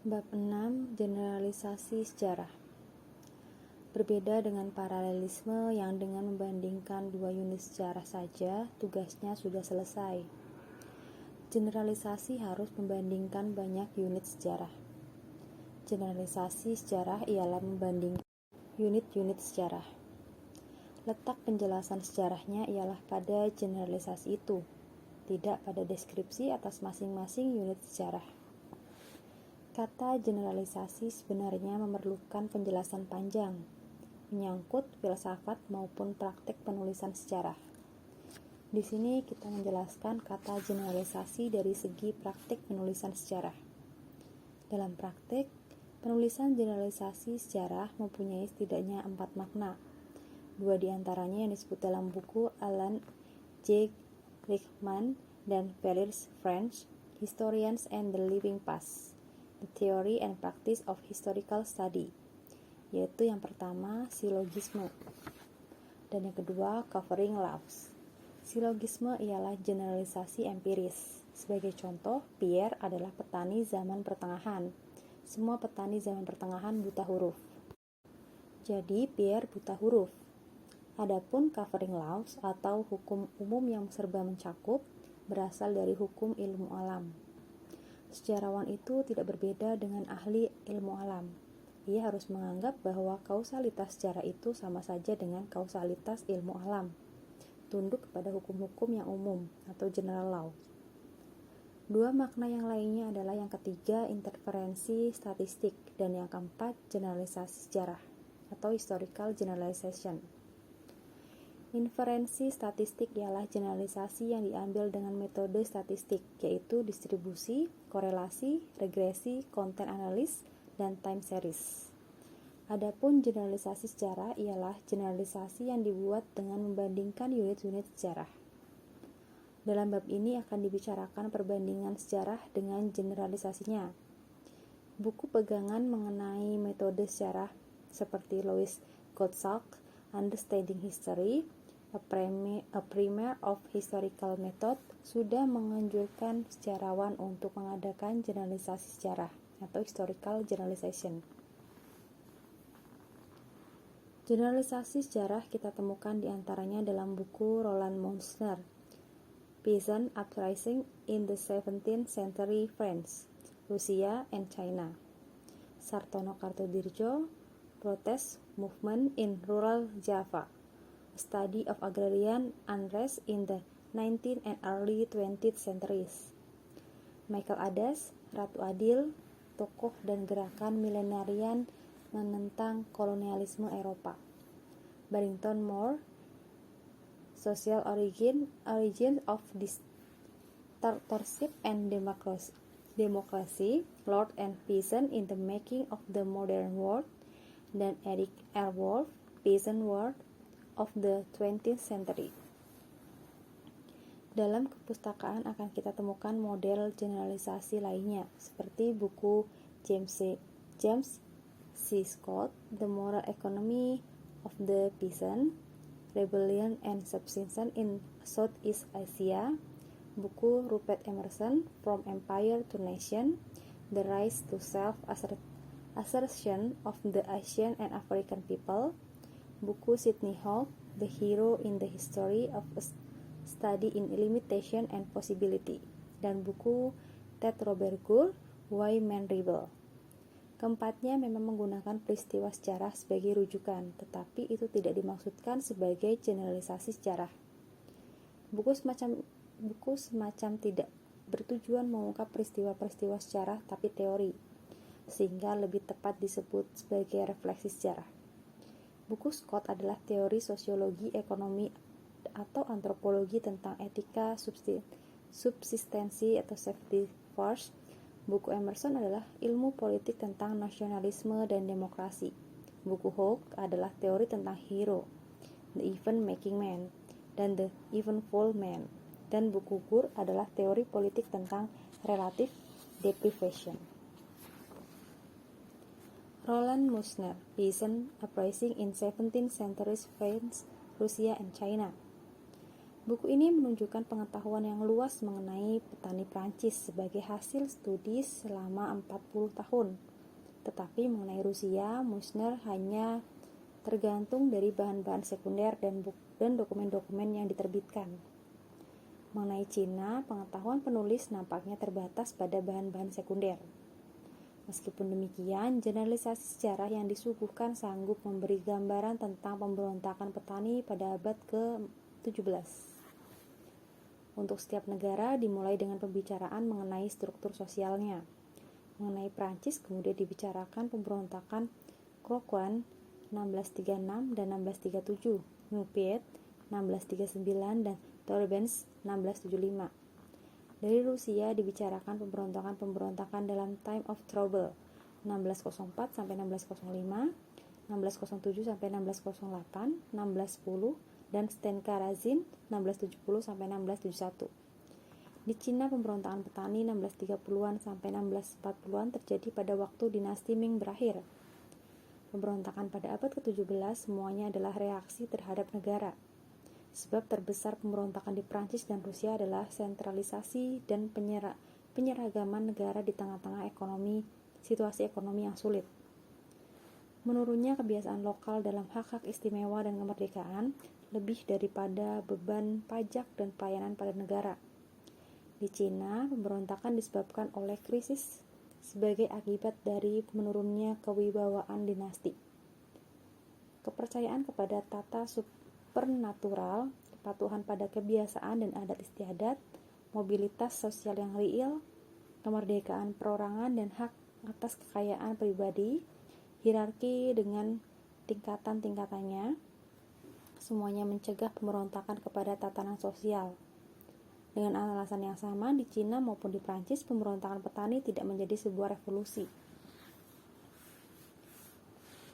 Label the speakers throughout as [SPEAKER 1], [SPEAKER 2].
[SPEAKER 1] Bab 6. Generalisasi sejarah. Berbeda dengan paralelisme yang dengan membandingkan dua unit sejarah saja, tugasnya sudah selesai. Generalisasi harus membandingkan banyak unit sejarah. Generalisasi sejarah ialah membandingkan unit-unit sejarah. Letak penjelasan sejarahnya ialah pada generalisasi itu, tidak pada deskripsi atas masing-masing unit sejarah. Kata generalisasi sebenarnya memerlukan penjelasan panjang, menyangkut filsafat maupun praktik penulisan sejarah. Di sini kita menjelaskan kata generalisasi dari segi praktik penulisan sejarah. Dalam praktik, penulisan generalisasi sejarah mempunyai setidaknya 4 makna. 2 diantaranya yang disebut dalam buku Alan J. Rickman dan Valéry French, Historians and the Living Past, The Theory and Practice of Historical Study, yaitu yang pertama silogisme dan yang kedua covering laws. Silogisme ialah generalisasi empiris. Sebagai contoh, Pierre adalah petani zaman pertengahan. Semua petani zaman pertengahan buta huruf. Jadi Pierre buta huruf. Adapun covering laws atau hukum umum yang serba mencakup berasal dari hukum ilmu alam. Sejarawan itu tidak berbeda dengan ahli ilmu alam. Ia harus menganggap bahwa kausalitas sejarah itu sama saja dengan kausalitas ilmu alam, tunduk kepada hukum-hukum yang umum atau general law. 2 makna yang lainnya adalah yang ketiga interferensi statistik dan yang keempat generalisasi sejarah atau historical generalization. Inferensi statistik ialah generalisasi yang diambil dengan metode statistik, yaitu distribusi, korelasi, regresi, content analysis, dan time series. Adapun generalisasi sejarah ialah generalisasi yang dibuat dengan membandingkan unit-unit sejarah. Dalam bab ini akan dibicarakan perbandingan sejarah dengan generalisasinya. Buku pegangan mengenai metode sejarah seperti Louis Gottschalk, Understanding History, A Primer of Historical Method sudah menganjurkan sejarawan untuk mengadakan generalisasi sejarah atau historical generalization. Generalisasi sejarah kita temukan diantaranya dalam buku Roland Moussner, Peasant Uprising in the 17th Century France, Russia and China, Sartono Kartodirjo, Protest Movement in Rural Java, A Study of Agrarian Unrest in the 19th and early 20th centuries. Michael Adas, Ratu Adil, tokoh dan gerakan milenarian menentang kolonialisme Eropa. Barrington Moore, Social Origin of Dictatorship and Democracy, Lord and Peasant in the Making of the Modern World, dan Eric Airwolf, Peasant World of the 20th Century. Dalam kepustakaan akan kita temukan model generalisasi lainnya, seperti buku James C. Scott, The Moral Economy of the Peasant, Rebellion and Subsistence in Southeast Asia, buku Rupert Emerson, From Empire to Nation, The Rise to Self-Assertion of the Asian and African People, buku Sidney Hawk, The Hero in the History of a Study in Limitation and Possibility, dan buku Ted Robert Gould, Why Men Rebel. Keempatnya memang menggunakan peristiwa sejarah sebagai rujukan, tetapi itu tidak dimaksudkan sebagai generalisasi sejarah. Buku semacam tidak bertujuan mengungkap peristiwa-peristiwa sejarah tapi teori, sehingga lebih tepat disebut sebagai refleksi sejarah. Buku Scott adalah teori sosiologi, ekonomi, atau antropologi tentang etika subsistensi atau safety first. Buku Emerson adalah ilmu politik tentang nasionalisme dan demokrasi. Buku Hawke adalah teori tentang hero, the event-making man, dan the eventful man. Dan buku Gould adalah teori politik tentang relative deprivation. Roland Moussner, Peasant Uprising in 17th Century France, Russia and China. Buku ini menunjukkan pengetahuan yang luas mengenai petani Prancis sebagai hasil studi selama 40 tahun. Tetapi mengenai Rusia, Meusner hanya tergantung dari bahan-bahan sekunder dan dokumen-dokumen yang diterbitkan. Mengenai Cina, pengetahuan penulis nampaknya terbatas pada bahan-bahan sekunder. Meskipun demikian, generalisasi sejarah yang disuguhkan sanggup memberi gambaran tentang pemberontakan petani pada abad ke-17. Untuk setiap negara dimulai dengan pembicaraan mengenai struktur sosialnya. Mengenai Prancis kemudian dibicarakan pemberontakan Croquan 1636 dan 1637, Nupiet 1639 dan Torbens 1675. Dari Rusia dibicarakan pemberontakan dalam Time of Trouble 1604 sampai 1605, 1607 sampai 1608, 1610 dan Stenka Razin 1670 sampai 1671. Di Cina pemberontakan petani 1630-an sampai 1640-an terjadi pada waktu dinasti Ming berakhir. Pemberontakan pada abad ke-17 semuanya adalah reaksi terhadap negara. Sebab terbesar pemberontakan di Prancis dan Rusia adalah sentralisasi dan penyeragaman negara di tengah-tengah situasi ekonomi yang sulit. Menurunnya kebiasaan lokal dalam hak-hak istimewa dan kemerdekaan lebih daripada beban pajak dan pelayanan pada negara. Di Cina, pemberontakan disebabkan oleh krisis sebagai akibat dari menurunnya kewibawaan dinasti. Kepercayaan kepada tata supernatural, kepatuhan pada kebiasaan dan adat istiadat, mobilitas sosial yang real, kemerdekaan perorangan dan hak atas kekayaan pribadi, hierarki dengan tingkatan-tingkatannya, semuanya mencegah pemberontakan kepada tatanan sosial. Dengan alasan yang sama, di Cina maupun di Prancis, pemberontakan petani tidak menjadi sebuah revolusi.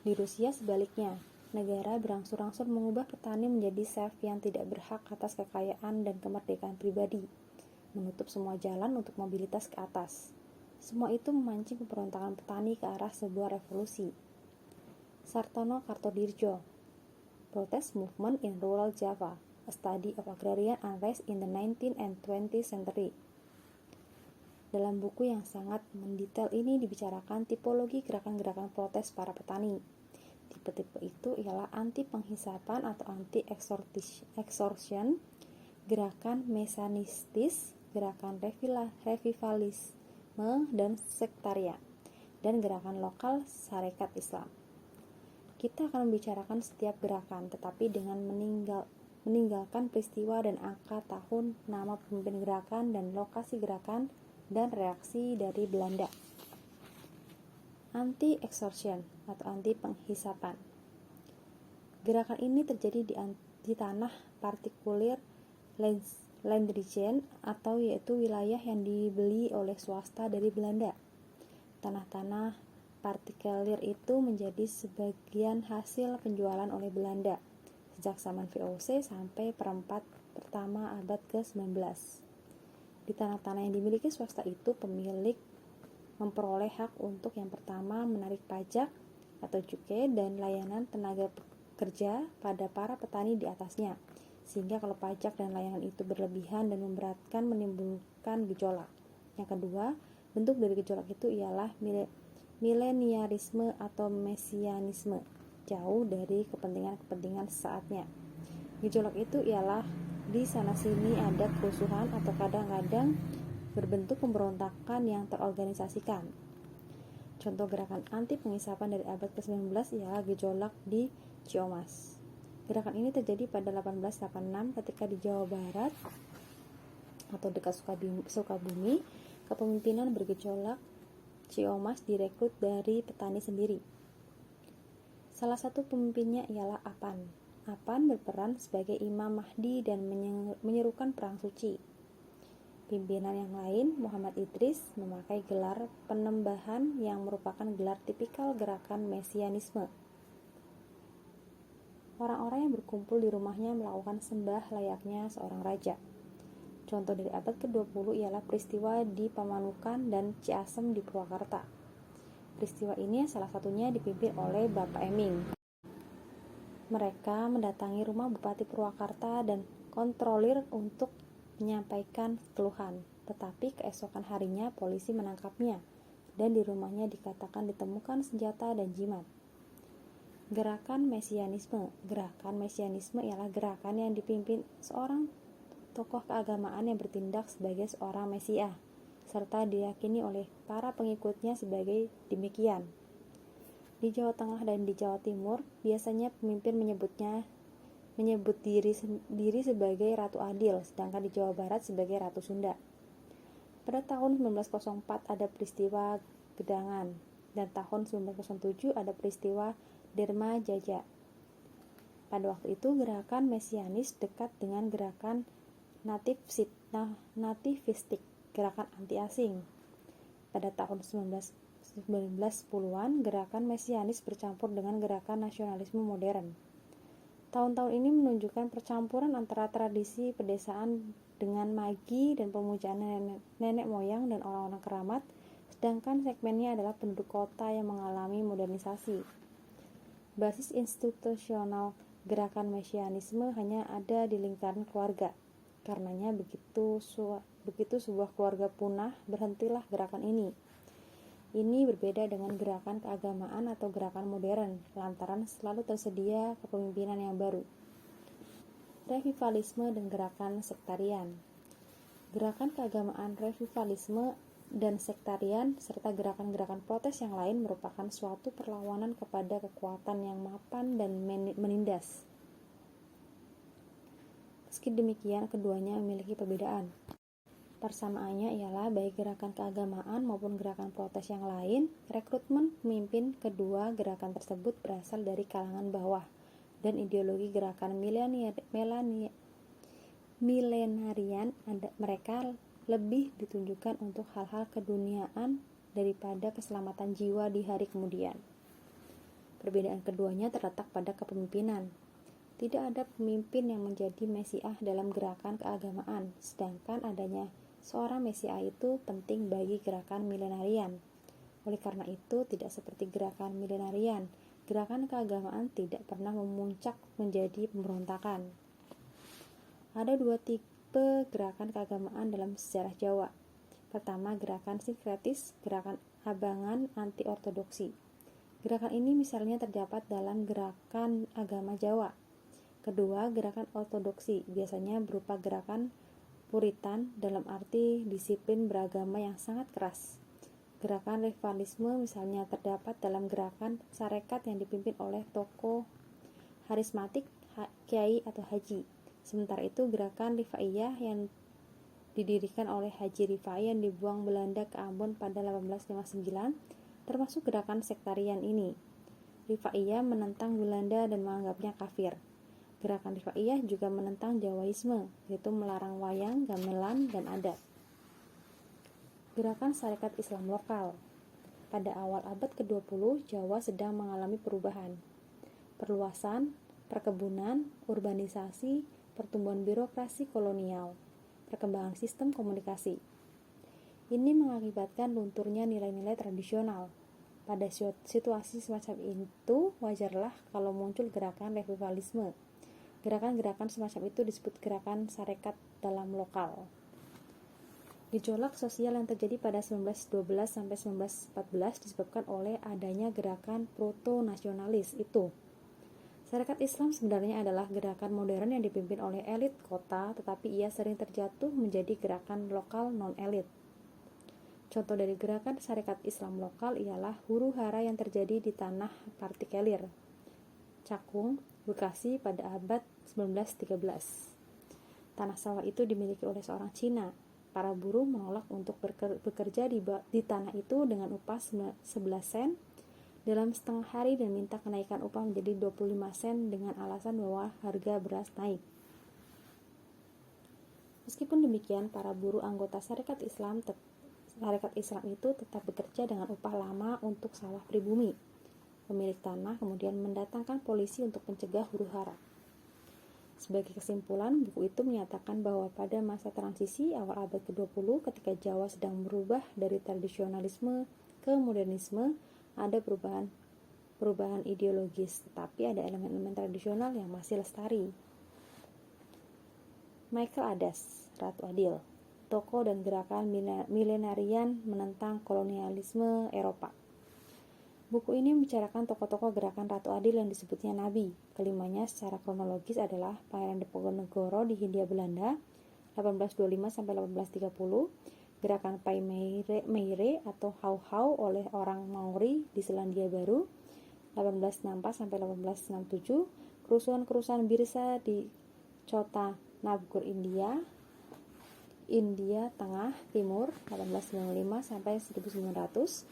[SPEAKER 1] Di Rusia sebaliknya, negara berangsur-angsur mengubah petani menjadi serf yang tidak berhak atas kekayaan dan kemerdekaan pribadi, menutup semua jalan untuk mobilitas ke atas. Semua itu memancing pemberontakan petani ke arah sebuah revolusi. Sartono Kartodirjo, Protest Movement in Rural Java, A Study of Agrarian Unrest in the 19th and 20th Century. Dalam buku yang sangat mendetail ini dibicarakan tipologi gerakan-gerakan protes para petani. Tipe-tipe itu ialah anti-penghisapan atau anti-extortion, gerakan mesanistis, gerakan revivalisme dan sektarian, dan gerakan lokal Sarekat Islam. Kita akan membicarakan setiap gerakan, tetapi dengan meninggalkan peristiwa dan angka tahun, nama pemimpin gerakan, dan lokasi gerakan, dan reaksi dari Belanda. Anti-extortion atau anti-penghisapan. Gerakan ini terjadi di tanah partikulir Landerijen atau yaitu wilayah yang dibeli oleh swasta dari Belanda. Tanah-tanah partikulir itu menjadi sebagian hasil penjualan oleh Belanda sejak zaman VOC sampai perempat pertama abad ke-19. Di tanah-tanah yang dimiliki swasta itu, pemilik memperoleh hak untuk yang pertama menarik pajak atau cukai dan layanan tenaga kerja pada para petani di atasnya, sehingga kalau pajak dan layanan itu berlebihan dan memberatkan menimbulkan gejolak. Yang kedua, bentuk dari gejolak itu ialah mileniarisme atau mesianisme, jauh dari kepentingan-kepentingan saatnya. Gejolak itu ialah di sana-sini ada kerusuhan atau kadang-kadang berbentuk pemberontakan yang terorganisasikan. Contoh gerakan anti penghisapan dari abad ke-19 ialah gejolak di Ciamas. Gerakan ini terjadi pada 1886 ketika di Jawa Barat atau dekat Sukabumi, kepemimpinan bergejolak Ciamas direkrut dari petani sendiri. Salah satu pemimpinnya ialah Apan. Apan berperan sebagai Imam Mahdi dan menyerukan perang suci. Pimpinan yang lain, Muhammad Idris, memakai gelar penembahan yang merupakan gelar tipikal gerakan mesianisme. Orang-orang yang berkumpul di rumahnya melakukan sembah layaknya seorang raja. Contoh dari abad ke-20 ialah peristiwa di Pamanukan dan Ciasem di Purwakarta. Peristiwa ini salah satunya dipimpin oleh Bapak Eming. Mereka mendatangi rumah Bupati Purwakarta dan kontrolir untuk menyampaikan keluhan, tetapi keesokan harinya polisi menangkapnya dan di rumahnya dikatakan ditemukan senjata dan jimat. Gerakan Mesianisme. Gerakan Mesianisme ialah gerakan yang dipimpin seorang tokoh keagamaan yang bertindak sebagai seorang Mesias, serta diyakini oleh para pengikutnya sebagai demikian. Di Jawa Tengah dan di Jawa Timur, biasanya pemimpin menyebut diri sebagai Ratu Adil, sedangkan di Jawa Barat sebagai Ratu Sunda. Pada tahun 1904 ada peristiwa Gedangan, dan tahun 1907 ada peristiwa Dharma Jaja. Pada waktu itu gerakan Mesianis dekat dengan gerakan nativistik, gerakan anti asing. Pada tahun 1910-an, gerakan Mesianis bercampur dengan gerakan nasionalisme modern. Tahun-tahun ini menunjukkan percampuran antara tradisi pedesaan dengan magi dan pemujaan nenek moyang dan orang-orang keramat, sedangkan segmennya adalah penduduk kota yang mengalami modernisasi. Basis institusional gerakan Mesianisme hanya ada di lingkaran keluarga. Karenanya begitu sebuah keluarga punah, berhentilah gerakan ini. Ini berbeda dengan gerakan keagamaan atau gerakan modern, lantaran selalu tersedia kepemimpinan yang baru. Revivalisme dan gerakan sektarian. Gerakan keagamaan, revivalisme, dan sektarian, serta gerakan-gerakan protes yang lain merupakan suatu perlawanan kepada kekuatan yang mapan dan menindas. Meski demikian, keduanya memiliki perbedaan. Persamaannya ialah baik gerakan keagamaan maupun gerakan protes yang lain, rekrutmen pemimpin kedua gerakan tersebut berasal dari kalangan bawah, dan ideologi gerakan milenarian mereka lebih ditunjukkan untuk hal-hal keduniaan daripada keselamatan jiwa di hari kemudian. Perbedaan keduanya terletak pada kepemimpinan. Tidak ada pemimpin yang menjadi Mesias dalam gerakan keagamaan, sedangkan adanya seorang Mesias itu penting bagi gerakan milenarian. Oleh karena itu, tidak seperti gerakan milenarian, gerakan keagamaan tidak pernah memuncak menjadi pemberontakan. Ada dua tipe gerakan keagamaan dalam sejarah Jawa. Pertama, gerakan sinkretis, gerakan abangan anti-ortodoksi. Gerakan ini misalnya terdapat dalam gerakan agama Jawa. Kedua, gerakan ortodoksi, biasanya berupa gerakan Puritan dalam arti disiplin beragama yang sangat keras. Gerakan revivalisme misalnya terdapat dalam gerakan sarekat yang dipimpin oleh tokoh harismatik, kiai atau haji. Sementara itu gerakan Rifaiyah yang didirikan oleh Haji Rifai yang dibuang Belanda ke Ambon pada 1859 termasuk gerakan sektarian ini. Rifaiyah menentang Belanda dan menganggapnya kafir. Gerakan Rifaiyah juga menentang Jawaisme, yaitu melarang wayang, gamelan, dan adat. Gerakan Sarekat Islam Lokal. Pada awal abad ke-20, Jawa sedang mengalami perubahan. Perluasan, perkebunan, urbanisasi, pertumbuhan birokrasi kolonial, perkembangan sistem komunikasi. Ini mengakibatkan lunturnya nilai-nilai tradisional. Pada situasi semacam itu, wajarlah kalau muncul gerakan revivalisme. Gerakan-gerakan semacam itu disebut gerakan sarekat dalam lokal. Gejolak sosial yang terjadi pada 1912 sampai 1914 disebabkan oleh adanya gerakan proto-nasionalis itu. Sarekat Islam sebenarnya adalah gerakan modern yang dipimpin oleh elit kota, tetapi ia sering terjatuh menjadi gerakan lokal non-elit. Contoh dari gerakan sarekat Islam lokal ialah huru-hara yang terjadi di tanah Partikelir, Cakung, Bekasi pada abad 1913. Tanah sawah itu dimiliki oleh seorang Cina. Para buruh menolak untuk bekerja di tanah itu dengan upah 11 sen dalam setengah hari dan minta kenaikan upah menjadi 25 sen dengan alasan bahwa harga beras naik. Meskipun demikian, para buruh anggota Sarekat Islam itu tetap bekerja dengan upah lama untuk sawah pribumi. Pemilik tanah kemudian mendatangkan polisi untuk mencegah huru-hara. Sebagai kesimpulan, buku itu menyatakan bahwa pada masa transisi awal abad ke-20 ketika Jawa sedang berubah dari tradisionalisme ke modernisme, ada perubahan ideologis, tetapi ada elemen-elemen tradisional yang masih lestari. Michael Adas, Ratu Adil, tokoh dan gerakan milenarian menentang kolonialisme Eropa. Buku ini membicarakan tokoh-tokoh gerakan Ratu Adil yang disebutnya Nabi. Kelimanya secara kronologis adalah Pangeran Diponegoro di Hindia Belanda 1825-1830, gerakan Pai Meire atau Hau-Hau oleh orang Maori di Selandia Baru 1864-1867, kerusuhan-kerusuhan Birsa di Chota Nagpur, India Tengah Timur 1895-1900,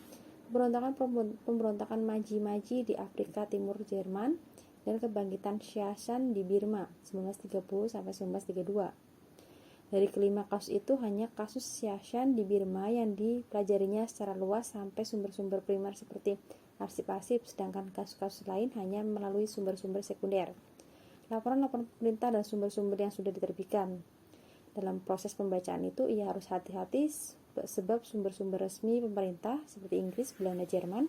[SPEAKER 1] pemberontakan Maji-Maji di Afrika Timur Jerman, dan kebangkitan Siasan di Birma 1930-1932. Dari kelima kasus itu, hanya kasus Siasan di Birma yang dipelajarinya secara luas sampai sumber-sumber primer seperti arsip-arsip, sedangkan kasus-kasus lain hanya melalui sumber-sumber sekunder, laporan-laporan pemerintah dan sumber-sumber yang sudah diterbitkan. Dalam proses pembacaan itu, ia harus hati-hati sebab sumber-sumber resmi pemerintah seperti Inggris, Belanda, Jerman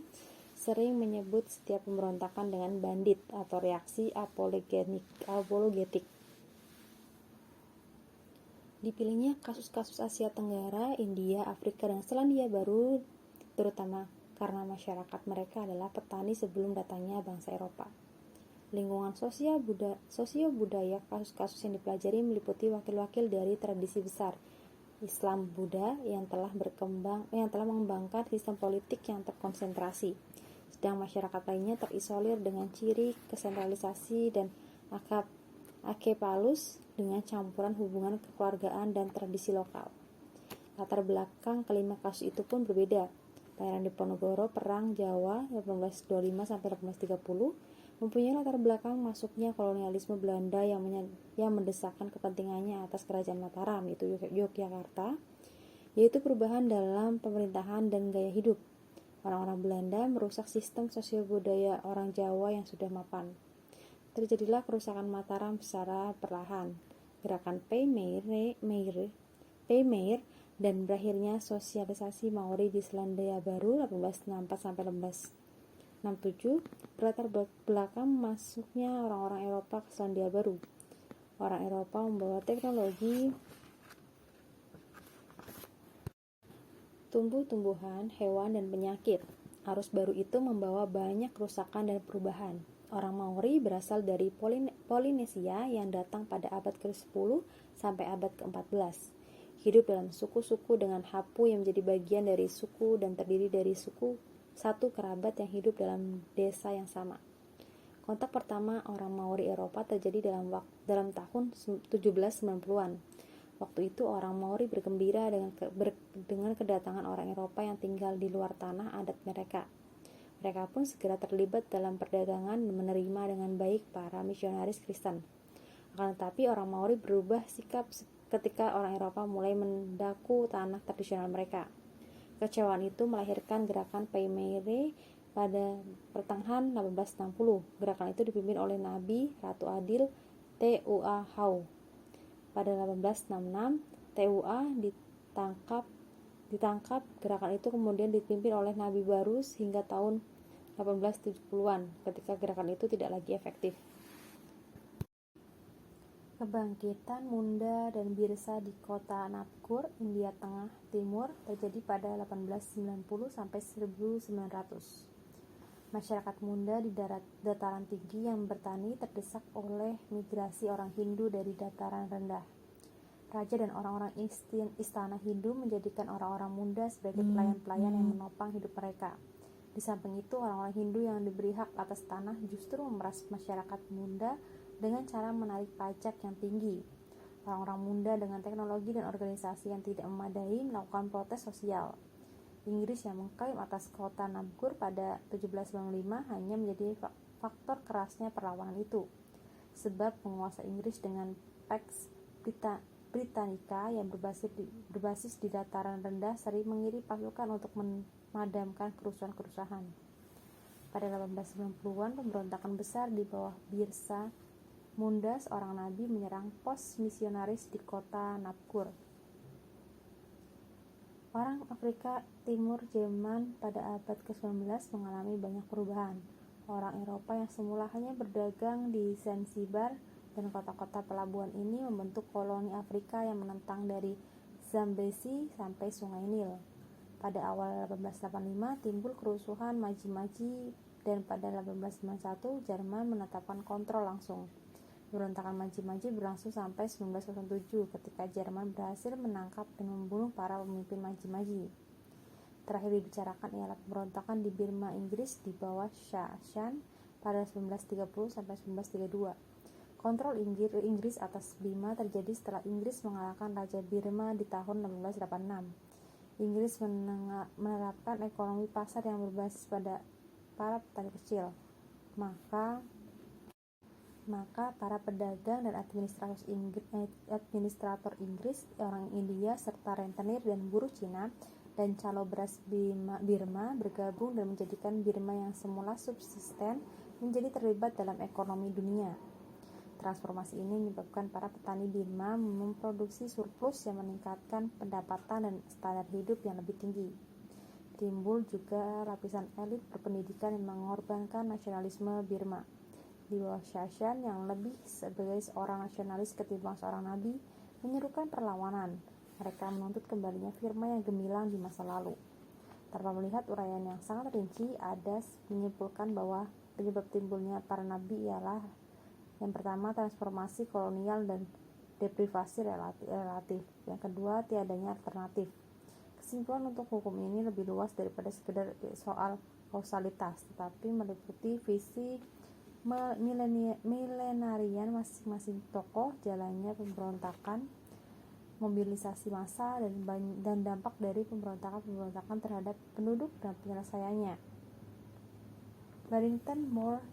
[SPEAKER 1] sering menyebut setiap pemberontakan dengan bandit atau reaksi apologetik. Dipilihnya kasus-kasus Asia Tenggara, India, Afrika, dan Selandia Baru terutama karena masyarakat mereka adalah petani sebelum datangnya bangsa Eropa. Lingkungan sosio-budaya kasus-kasus yang dipelajari meliputi wakil-wakil dari tradisi besar Islam Buddha yang telah mengembangkan sistem politik yang terkonsentrasi, sedang masyarakat lainnya terisolir dengan ciri kesentralisasi dan akepalus dengan campuran hubungan kekeluargaan dan tradisi lokal. Latar belakang kelima kasus itu pun berbeda. Pangeran Diponegoro Perang Jawa 1825-1830 mempunyai latar belakang masuknya kolonialisme Belanda yang mendesakkan kepentingannya atas kerajaan Mataram, yaitu Yogyakarta, yaitu perubahan dalam pemerintahan dan gaya hidup. Orang-orang Belanda merusak sistem sosial budaya orang Jawa yang sudah mapan. Terjadilah kerusakan Mataram secara perlahan, gerakan Pai Meir dan berakhirnya sosialisasi Maori di Selandia Baru 1864-1867 berlatar belakang masuknya orang-orang Eropa ke Selandia Baru. Orang Eropa membawa teknologi, tumbuh-tumbuhan, hewan, dan penyakit. Arus baru itu membawa banyak kerusakan dan perubahan. Orang Maori berasal dari Polinesia yang datang pada abad ke-10 sampai abad ke-14. Hidup dalam suku-suku dengan hapu yang menjadi bagian dari suku dan terdiri dari satu kerabat yang hidup dalam desa yang sama. Kontak pertama orang Maori Eropa terjadi dalam tahun 1790-an. Waktu itu orang Maori bergembira dengan kedatangan orang Eropa yang tinggal di luar tanah adat mereka. Mereka pun segera terlibat dalam perdagangan dan menerima dengan baik para misionaris Kristen. Akan tetapi orang Maori berubah sikap ketika orang Eropa mulai mendaku tanah tradisional mereka. Kecewaan itu melahirkan gerakan Pai Meire pada pertengahan 1860. Gerakan itu dipimpin oleh Nabi Ratu Adil T.U.A. Hau. Pada 1866, T.U.A. ditangkap. Gerakan itu kemudian dipimpin oleh Nabi baru hingga tahun 1870-an, ketika gerakan itu tidak lagi efektif. Kebangkitan Munda dan Birsa di kota Nagpur, India Tengah Timur terjadi pada 1890 sampai 1900. Masyarakat Munda di dataran tinggi yang bertani terdesak oleh migrasi orang Hindu dari dataran rendah. Raja dan orang-orang istana Hindu menjadikan orang-orang Munda sebagai pelayan-pelayan yang menopang hidup mereka. Di samping itu, orang-orang Hindu yang diberi hak atas tanah justru memeras masyarakat Munda dengan cara menarik pajak yang tinggi. Orang-orang Munda dengan teknologi dan organisasi yang tidak memadai melakukan protes sosial. Inggris yang mengklaim atas kota Nagpur pada 1795 hanya menjadi faktor kerasnya perlawanan itu. Sebab penguasa Inggris dengan Pax Britannica yang berbasis di dataran rendah sering mengirim pasukan untuk memadamkan kerusuhan-kerusuhan. Pada 1890-an, pemberontakan besar di bawah Birsa Munda, seorang nabi, menyerang pos misionaris di kota Nagpur. Orang Afrika Timur Jerman pada abad ke-19 mengalami banyak perubahan. Orang Eropa yang semula hanya berdagang di Zanzibar dan kota-kota pelabuhan ini membentuk koloni Afrika yang menentang dari Zambezi sampai Sungai Nil. Pada awal 1885 timbul kerusuhan Maji-Maji dan pada 1891 Jerman menetapkan kontrol langsung. Pemberontakan Maji-Maji berlangsung sampai 1907 ketika Jerman berhasil menangkap dan membunuh para pemimpin Maji-Maji. Terakhir dibicarakan ialah pemberontakan di Birma Inggris di bawah Shah Jahan pada 1930 sampai 1932. Kontrol Inggris atas Birma terjadi setelah Inggris mengalahkan Raja Birma di tahun 1886. Inggris menerapkan ekonomi pasar yang berbasis pada para petani kecil. Maka para pedagang dan administrator Inggris, orang India, serta rentenir dan buruh Cina dan calo beras Birma bergabung dan menjadikan Birma yang semula subsisten menjadi terlibat dalam ekonomi dunia. Transformasi ini menyebabkan para petani Birma memproduksi surplus yang meningkatkan pendapatan dan standar hidup yang lebih tinggi. Timbul juga lapisan elit berpendidikan yang mengorbankan nasionalisme Birma. Di bawah Shah Jahan yang lebih sebagai seorang nasionalis ketimbang seorang nabi, menyerukan perlawanan. Mereka menuntut kembalinya firman yang gemilang di masa lalu. Tanpa melihat uraian yang sangat rinci, ada menyimpulkan bahwa penyebab timbulnya para nabi ialah yang pertama, transformasi kolonial dan deprivasi relatif. Yang kedua, tiadanya alternatif. Kesimpulan untuk hukum ini lebih luas daripada sekedar soal kausalitas, tetapi meliputi visi milenarian masing-masing tokoh, jalannya pemberontakan, mobilisasi massa, dan dampak dari pemberontakan terhadap penduduk dan penyelesaiannya. Barrington Moore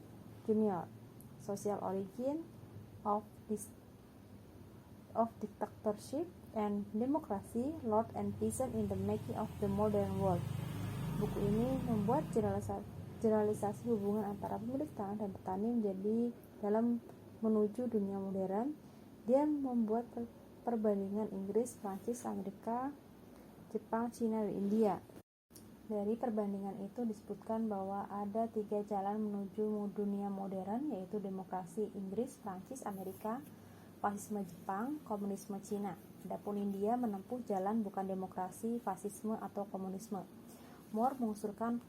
[SPEAKER 1] Jr. Social Origin of Dictatorship and Democracy, Lord and Peasant in the Making of the Modern World. Buku ini membuat generalisasi hubungan antara pemilik tanah dan petani menjadi dalam menuju dunia modern. Dia membuat perbandingan Inggris, Prancis, Amerika, Jepang, Cina, dan India. Dari perbandingan itu disebutkan bahwa ada 3 jalan menuju dunia modern, yaitu demokrasi Inggris, Prancis, Amerika, fasisme Jepang, komunisme Cina. Adapun India menempuh jalan bukan demokrasi, fasisme, atau komunisme. Moore mengusulkan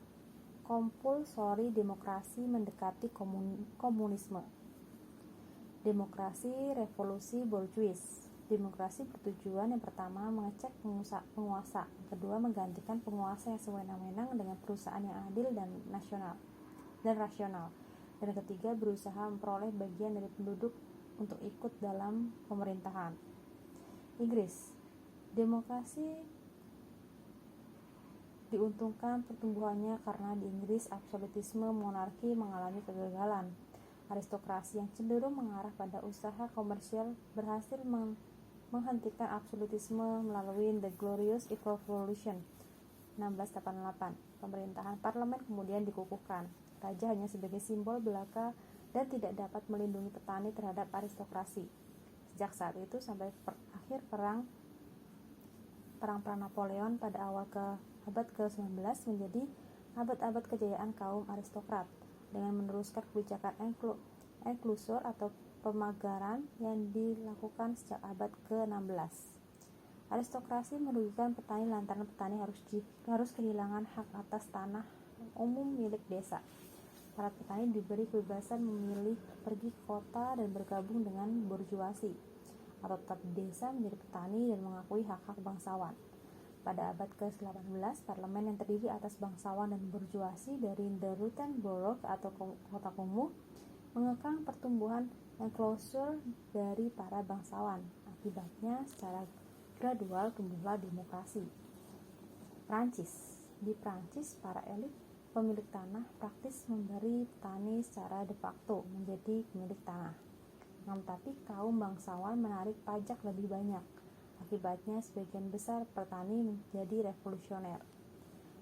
[SPEAKER 1] kompulsori demokrasi mendekati komunisme. Demokrasi revolusi bourgeois. Demokrasi bertujuan yang pertama mengecek penguasa, yang kedua menggantikan penguasa yang sewenang-wenang dengan perusahaan yang adil dan rasional, dan ketiga berusaha memperoleh bagian dari penduduk untuk ikut dalam pemerintahan. Inggris. Demokrasi diuntungkan pertumbuhannya karena di Inggris absolutisme monarki mengalami kegagalan. Aristokrasi yang cenderung mengarah pada usaha komersial berhasil menghentikan absolutisme melalui The Glorious Revolution 1688. Pemerintahan parlemen kemudian dikukuhkan. Raja hanya sebagai simbol belaka dan tidak dapat melindungi petani terhadap aristokrasi. Sejak saat itu sampai akhir perang Napoleon pada awal abad ke-19 menjadi abad-abad kejayaan kaum aristokrat dengan meneruskan kebijakan enklusor atau pemagaran yang dilakukan sejak abad ke-16. Aristokrasi merugikan petani lantaran petani harus kehilangan hak atas tanah umum milik desa. Para petani diberi kebebasan memilih pergi ke kota dan bergabung dengan burjuasi, atau tetap di desa menjadi petani dan mengakui hak-hak bangsawan. Pada abad ke-18, parlemen yang terdiri atas bangsawan dan burjuasi dari The Rotten atau kota kumuh mengekang pertumbuhan enklusur dari para bangsawan. Akibatnya, secara gradual tumbuhlah demokrasi. Prancis. Di Prancis, para elit pemilik tanah praktis memberi petani secara de facto menjadi pemilik tanah. Tetapi kaum bangsawan menarik pajak lebih banyak. Akibatnya sebagian besar petani menjadi revolusioner.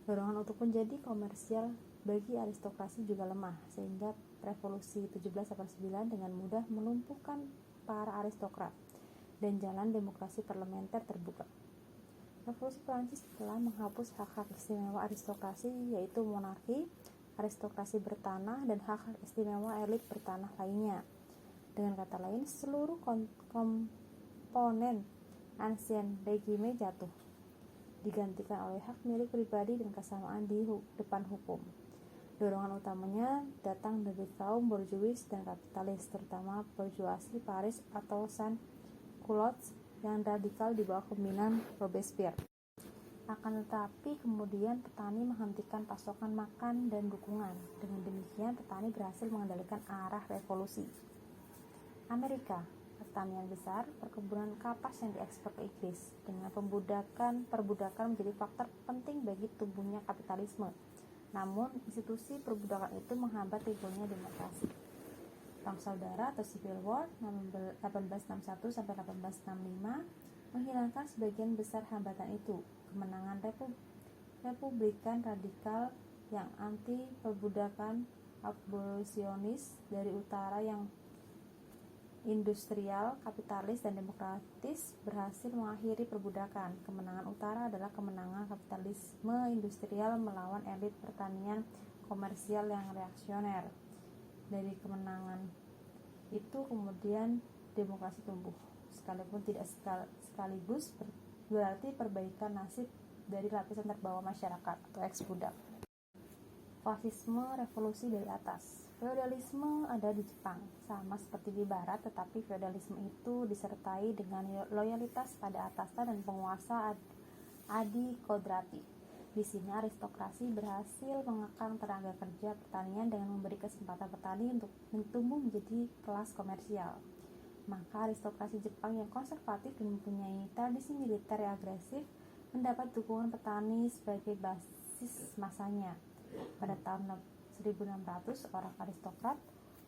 [SPEAKER 1] Dorongan untuk menjadi komersial bagi aristokrasi juga lemah, sehingga revolusi 1789 dengan mudah melumpuhkan para aristokrat dan jalan demokrasi parlementer terbuka. Revolusi Prancis telah menghapus hak-hak istimewa aristokrasi, yaitu monarki, aristokrasi bertanah, dan hak-hak istimewa elit bertanah lainnya. Dengan kata lain, seluruh komponen ancien regime jatuh, digantikan oleh hak milik pribadi dan kesamaan di depan hukum. Dorongan utamanya datang dari kaum borjuis dan kapitalis, terutama borjuasi Paris atau sans-culottes yang radikal di bawah kepemimpinan Robespierre. Akan tetapi kemudian petani menghentikan pasokan makan dan dukungan. Dengan demikian petani berhasil mengendalikan arah revolusi. Amerika, pertanian besar, perkebunan kapas yang diekspor ke Inggris. Dengan perbudakan menjadi faktor penting bagi tumbuhnya kapitalisme. Namun, institusi perbudakan itu menghambat timbulnya demokrasi. Perang Saudara atau Civil War 1861 sampai 1865 menghilangkan sebagian besar hambatan itu. Kemenangan Republikan radikal yang anti perbudakan abolisionis dari utara yang industrial, kapitalis, dan demokratis berhasil mengakhiri perbudakan. Kemenangan utara adalah kemenangan kapitalisme industrial melawan elit pertanian komersial yang reaksioner. Dari kemenangan itu kemudian demokrasi tumbuh, sekalipun tidak sekaligus berarti perbaikan nasib dari lapisan terbawah masyarakat atau ex-budak. Fasisme revolusi dari atas. Feodalisme ada di Jepang, sama seperti di Barat, tetapi feodalisme itu disertai dengan loyalitas pada atasan dan penguasa adikodrati. Di sini aristokrasi berhasil mengekang tenaga kerja pertanian dengan memberi kesempatan petani untuk tumbuh menjadi kelas komersial. Maka aristokrasi Jepang yang konservatif dan mempunyai tradisi militer yang agresif mendapat dukungan petani sebagai basis masanya. Pada tahun 1600, seorang aristokrat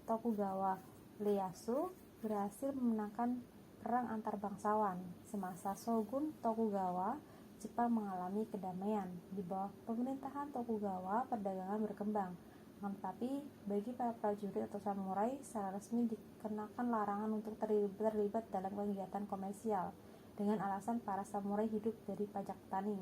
[SPEAKER 1] Tokugawa Ieyasu berhasil memenangkan perang antar bangsawan. Semasa Shogun Tokugawa, Jepang mengalami kedamaian. Di bawah pemerintahan Tokugawa, perdagangan berkembang. Tetapi bagi para prajurit atau samurai, secara resmi dikenakan larangan untuk terlibat dalam kegiatan komersial dengan alasan para samurai hidup dari pajak petani.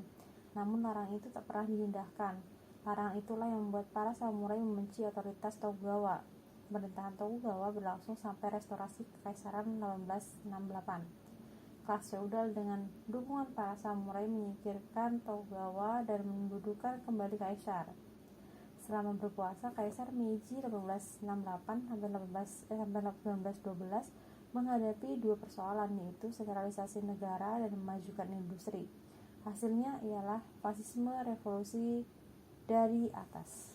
[SPEAKER 1] Namun larangan itu tak pernah diindahkan. Larangan itulah yang membuat para samurai membenci otoritas Tokugawa. Pemerintahan Tokugawa berlangsung sampai restorasi Kekaisaran 1868. Kelas feodal dengan dukungan para samurai menyingkirkan Tokugawa dan mendudukan kembali kaisar. Selama berkuasa, Kaisar Meiji 1868 sampai 1912 menghadapi dua persoalan, yaitu sentralisasi negara dan memajukan industri. Hasilnya ialah fasisme revolusi dari atas.